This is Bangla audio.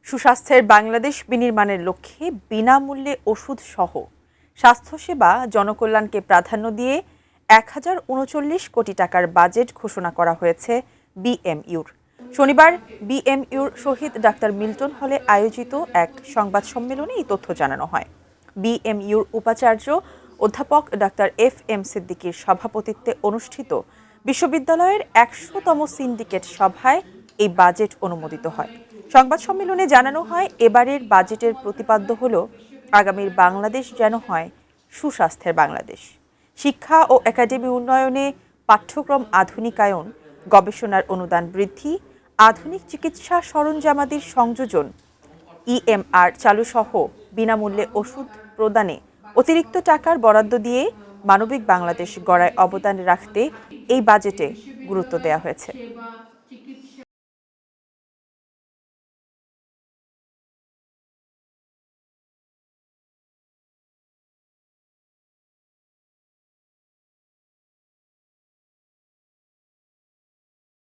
সুস্বাস্থ্যের বাংলাদেশ বিনির্মাণের লক্ষ্যে বিনামূল্যে ওষুধ সহ স্বাস্থ্যসেবা জনকল্যাণকে প্রাধান্য দিয়ে ১,০৩৯ কোটি টাকার বাজেট ঘোষণা করা হয়েছে বিএমইউর। শনিবার বিএমইউর শহীদ ডাক্তার মিল্টন হলে আয়োজিত এক সংবাদ সম্মেলনে এই তথ্য জানানো হয়। বিএমইউর উপাচার্য অধ্যাপক ডাক্তার এফ.এম. সিদ্দিকীর সভাপতিত্বে অনুষ্ঠিত বিশ্ববিদ্যালয়ের ১০০তম সিন্ডিকেট সভায় এই বাজেট অনুমোদিত হয়। সংবাদ সম্মেলনে জানানো হয়, এবারের বাজেটের প্রতিপাদ্য হল আগামীর বাংলাদেশ যেন হয় সুস্বাস্থ্যের বাংলাদেশ। শিক্ষা ও একাডেমি উন্নয়নে পাঠ্যক্রম আধুনিকায়ন, গবেষণার অনুদান বৃদ্ধি, আধুনিক চিকিৎসা সরঞ্জামাদির সংযোজন, ইএমআর চালুসহ বিনামূল্যে ওষুধ প্রদানে অতিরিক্ত টাকার বরাদ্দ দিয়ে মানবিক বাংলাদেশ গড়ায় অবদান রাখতে এই বাজেটে গুরুত্ব দেওয়া হয়েছে।